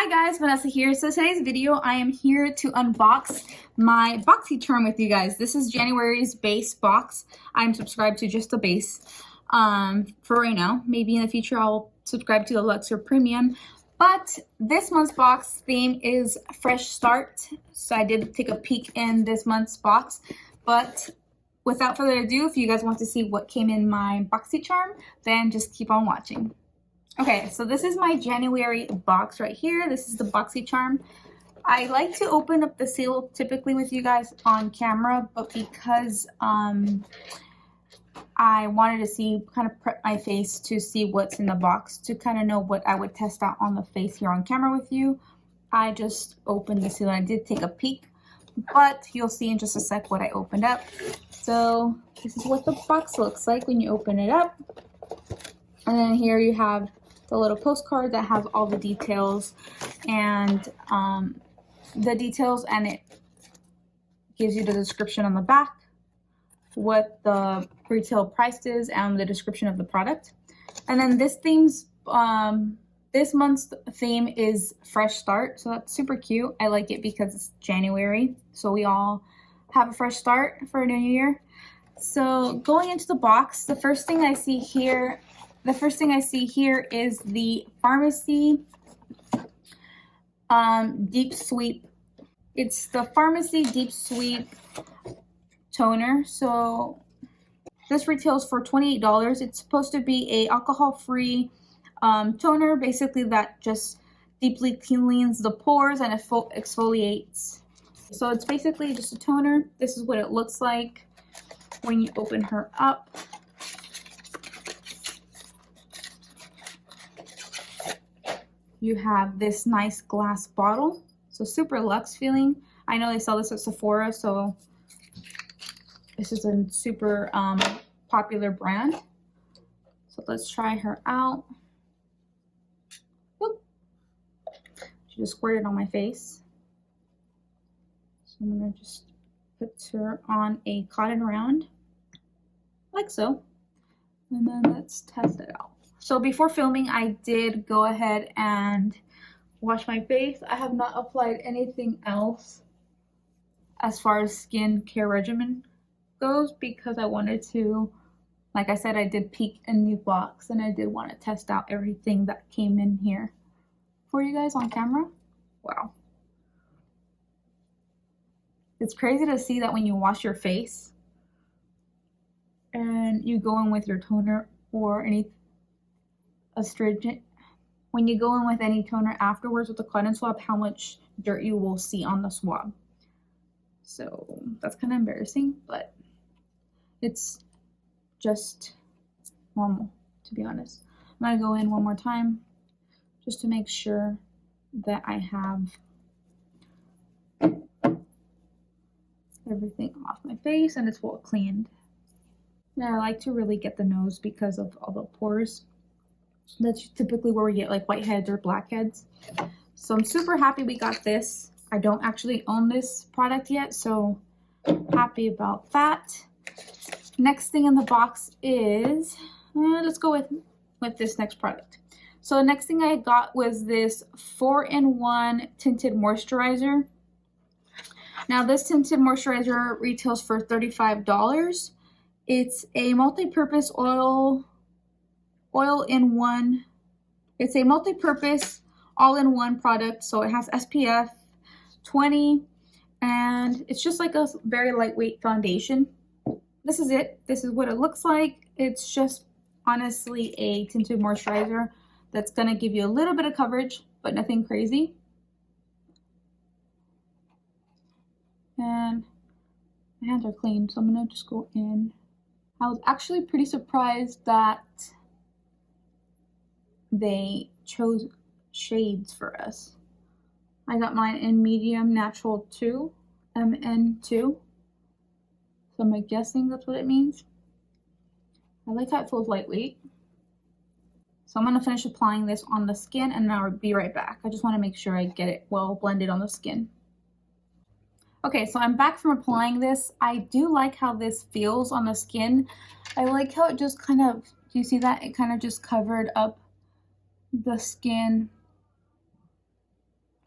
Hi guys, Vanessa here. So today's video, I am here to unbox my Boxycharm with you guys. This is January's base box. I'm subscribed to just the base for right now. Maybe in the future I'll subscribe to the Luxe or Premium. But this month's box theme is Fresh Start. So I did take a peek in this month's box. But without further ado, if you guys want to see what came in my Boxycharm, then just keep on watching. Okay, so this is my January box right here. This is the Boxycharm. I like to open up the seal typically with you guys on camera, but because I wanted to see, kind of prep my face to see what's in the box, to kind of know what I would test out on the face here on camera with you, I just opened the seal. I did take a peek, but you'll see in just a sec what I opened up. So this is what the box looks like when you open it up. And then here you have the little postcard that has all the details and it gives you the description on the back, what the retail price is, and the description of the product. And then this month's theme is Fresh Start, so that's super cute. I like it because it's January, so we all have a fresh start for a new year. So going into the box, the first thing I see here is the Pharmacy Deep Sweep. It's the Pharmacy Deep Sweep toner. So this retails for $28. It's supposed to be a alcohol-free toner, basically that just deeply cleans the pores and exfoliates. So it's basically just a toner. This is what it looks like when you open her up. You have this nice glass bottle, so super luxe feeling. I know they sell this at Sephora, so this is a super popular brand. So let's try her out. Whoop. She just squirted on my face. So I'm gonna just put her on a cotton round, like so. And then let's test it out. So before filming, I did go ahead and wash my face. I have not applied anything else as far as skin care regimen goes because I wanted to, like I said, I did peek in the box and I did want to test out everything that came in here for you guys on camera. Wow. It's crazy to see that when you wash your face and you go in with your toner or any astringent, when you go in with any toner afterwards with a cotton swab, how much dirt you will see on the swab. So that's kind of embarrassing, but it's just normal, to be honest. I'm gonna go in one more time just to make sure that I have everything off my face and it's well cleaned. Now I like to really get the nose because of all the pores. That's typically where we get like whiteheads or blackheads. So I'm super happy we got this. I don't actually own this product yet, so happy about that. Next thing in the box is, let's go with this next product. So the next thing I got was this 4-in-1 Tinted Moisturizer. Now this Tinted Moisturizer retails for $35. It's a multi-purpose all-in-one. It's a multi-purpose all-in-one product, so it has SPF 20 and it's just like a very lightweight foundation. This is it. This is what it looks like. It's just honestly a tinted moisturizer that's gonna give you a little bit of coverage but nothing crazy. And my hands are clean, so I'm gonna just go in. I was actually pretty surprised that they chose shades for us. I got mine in medium natural 2, MN2. So I'm guessing that's what it means. I like how it feels lightweight. So I'm gonna finish applying this on the skin and I'll be right back. I just wanna make sure I get it well blended on the skin. Okay, so I'm back from applying this. I do like how this feels on the skin. I like how it just kind of, do you see that? It kind of just covered up the skin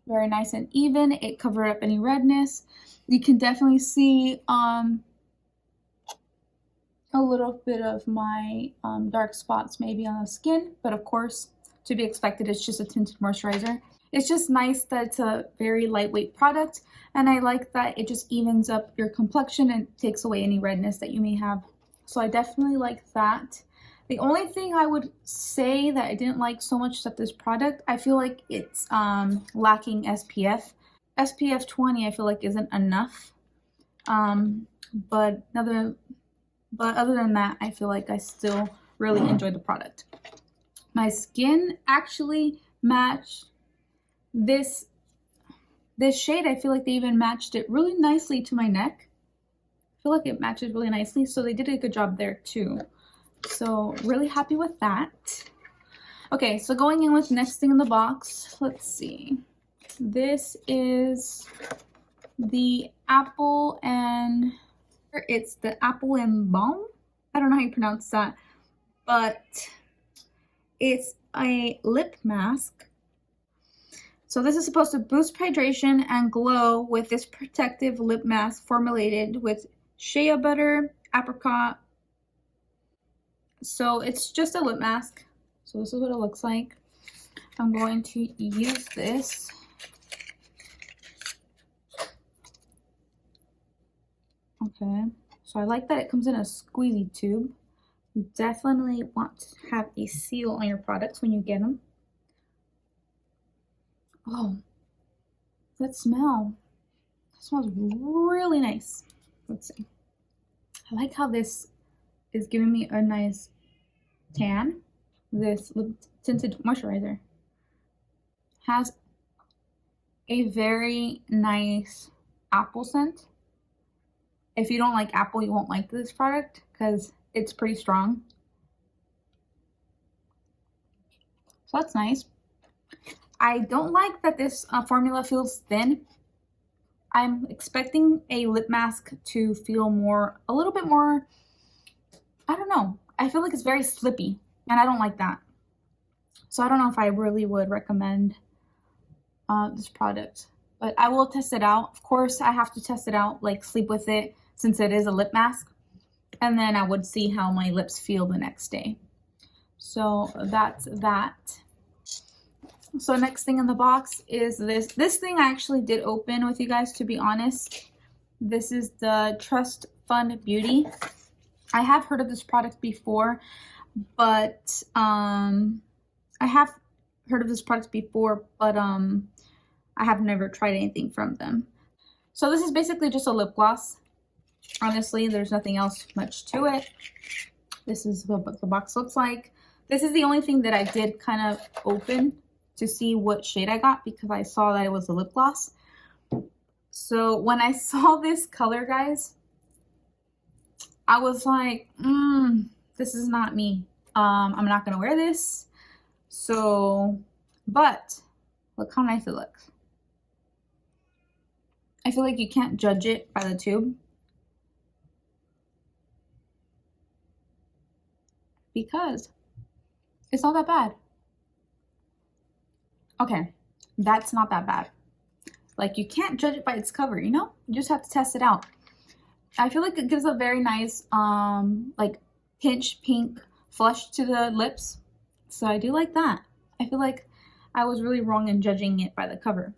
Very nice and even. It covered up any redness. You can definitely see a little bit of my dark spots maybe on the skin, but of course, to be expected, it's just a tinted moisturizer. It's just nice that it's a very lightweight product, and I like that it just evens up your complexion and takes away any redness that you may have. So I definitely like that. The only thing I would say that I didn't like so much about this product, I feel like it's lacking SPF. SPF 20 I feel like isn't enough. But other than that, I feel like I still really enjoyed the product. My skin actually matched this shade. I feel like they even matched it really nicely to my neck. I feel like it matches really nicely, so they did a good job there too. So really happy with that. Okay, so going in with the next thing in the box, let's see. This is the apple and it's the apple and balm. I don't know how you pronounce that, but it's a lip mask. So this is supposed to boost hydration and glow with this protective lip mask formulated with shea butter, apricot. So it's just a lip mask. So this is what it looks like. I'm going to use this. Okay, so I like that it comes in a squeezy tube. You definitely want to have a seal on your products when you get them. Oh, that smell. It smells really nice. Let's see. I like how this is giving me a nice tan. This tinted moisturizer has a very nice apple scent. If you don't like apple, you won't like this product because it's pretty strong. So that's nice. I don't like that this formula feels thin. I'm expecting a lip mask to feel a little bit more, I don't know. I feel like it's very slippy and I don't like that. So I don't know if I really would recommend this product, but I will test it out. Of course, I have to test it out, like sleep with it since it is a lip mask. And then I would see how my lips feel the next day. So that's that. So next thing in the box is this. This thing I actually did open with you guys, to be honest. This is the Trust Fund Beauty. I have heard of this product before, but I have never tried anything from them. So this is basically just a lip gloss. Honestly, there's nothing else much to it. This is what the box looks like. This is the only thing that I did kind of open to see what shade I got because I saw that it was a lip gloss. So when I saw this color, guys, I was like, this is not me. I'm not gonna wear this. So, but look how nice it looks. I feel like you can't judge it by the tube because it's not that bad. Okay, that's not that bad. Like, you can't judge it by its cover, you know? You just have to test it out. I feel like it gives a very nice, like, pinch pink flush to the lips. So I do like that. I feel like I was really wrong in judging it by the cover.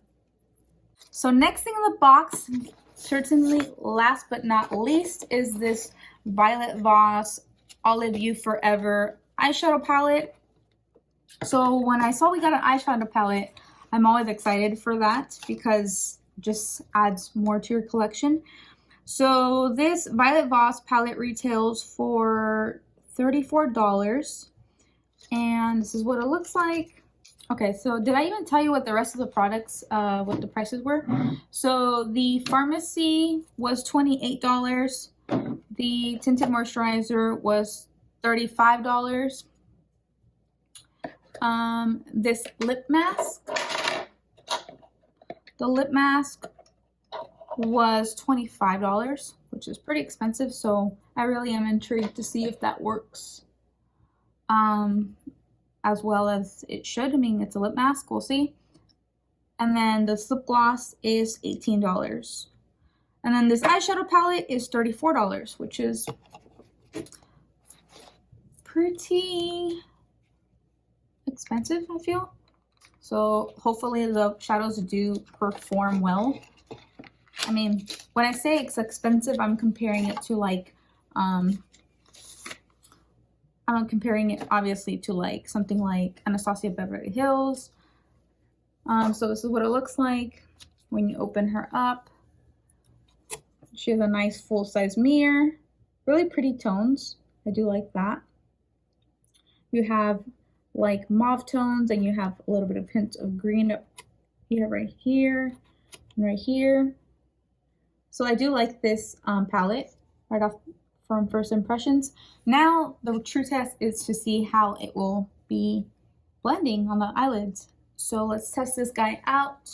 So next thing in the box, certainly last but not least, is this Violet Voss Olive You Forever eyeshadow palette. So when I saw we got an eyeshadow palette, I'm always excited for that because it just adds more to your collection. So this Violet Voss palette retails for $34, and this is what it looks like. Okay, so did I even tell you what the rest of the products, what the prices were? So the pharmacy was $28. The tinted moisturizer was $35. This lip mask, the lip mask was $25, which is pretty expensive. So I really am intrigued to see if that works. As well as it should. I mean, it's a lip mask, we'll see. And then the lip gloss is $18. And then this eyeshadow palette is $34, which is pretty expensive, I feel. So hopefully the shadows do perform well. I mean, when I say it's expensive, I'm comparing it to like, I'm comparing it obviously to like something like Anastasia Beverly Hills. So this is what it looks like when you open her up. She has a nice full-size mirror, really pretty tones. I do like that. You have like mauve tones, and you have a little bit of hint of green. You have right here and right here. So I do like this palette right off from first impressions. Now the true test is to see how it will be blending on the eyelids. So let's test this guy out.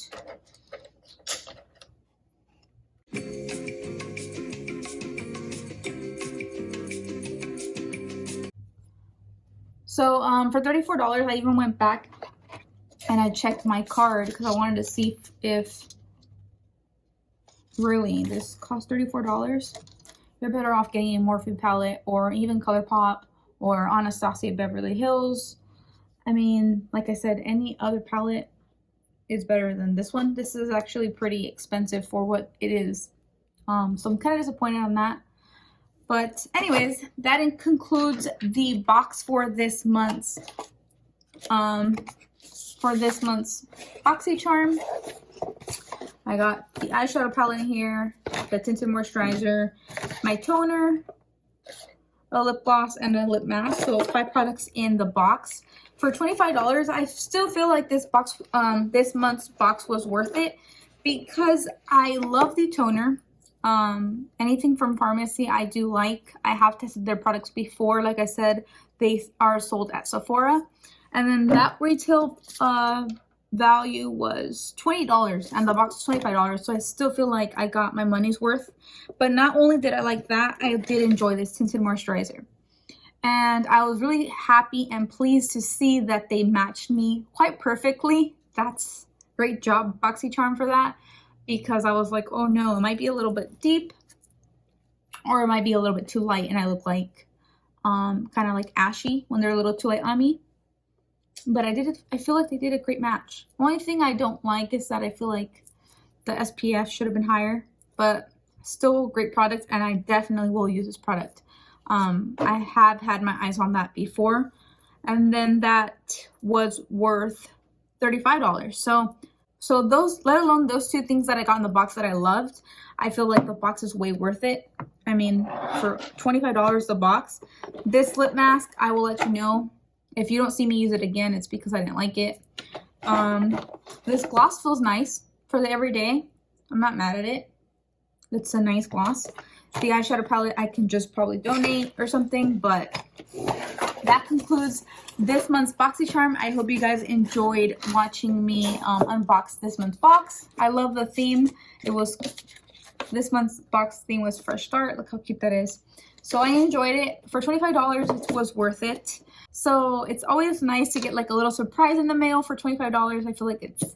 So for $34, I even went back and I checked my card because I wanted to see if really this cost $34. You're better off getting a Morphe palette or even ColourPop or Anastasia Beverly Hills. I mean, like I said, any other palette is better than this one. This is actually pretty expensive for what it is. So I'm kind of disappointed on that. But anyways, that concludes the box for this month's Boxycharm. I got the eyeshadow palette in here, the Tinted Moisturizer, my toner, a lip gloss, and a lip mask. So 5 products in the box. For $25, I still feel like this box, this month's box was worth it because I love the toner. Anything from pharmacy I do like. I have tested their products before. Like I said, they are sold at Sephora. And then that retail value was $20 and the box was $25. So I still feel like I got my money's worth. But not only did I like that, I did enjoy this Tinted Moisturizer. And I was really happy and pleased to see that they matched me quite perfectly. That's great job, Boxycharm, for that. Because I was like, oh no, it might be a little bit deep or it might be a little bit too light and I look like kind of like ashy when they're a little too light on me. But I feel like they did a great match. Only thing I don't like is that I feel like the SPF should have been higher, but still great product and I definitely will use this product. I have had my eyes on that before and then that was worth $35. So those, let alone those 2 things that I got in the box that I loved, I feel like the box is way worth it. I mean, for $25 the box. This lip mask, I will let you know. If you don't see me use it again, it's because I didn't like it. This gloss feels nice for the everyday. I'm not mad at it. It's a nice gloss. The eyeshadow palette I can just probably donate or something, but that concludes this month's Boxycharm. I hope you guys enjoyed watching me unbox this month's box. I love the theme. This month's box theme was Fresh Start. Look how cute that is. So I enjoyed it. For $25, it was worth it. So it's always nice to get like a little surprise in the mail for $25. I feel like it's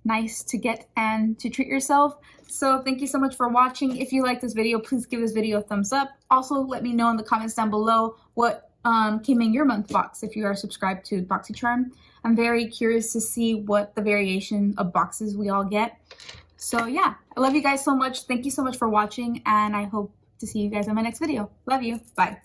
nice to get and to treat yourself. So thank you so much for watching. If you like this video, please give this video a thumbs up. Also, let me know in the comments down below what came in your month box if you are subscribed to Boxycharm. I'm very curious to see what the variation of boxes we all get. So yeah, I love you guys so much. Thank you so much for watching and I hope to see you guys in my next video. Love you. Bye.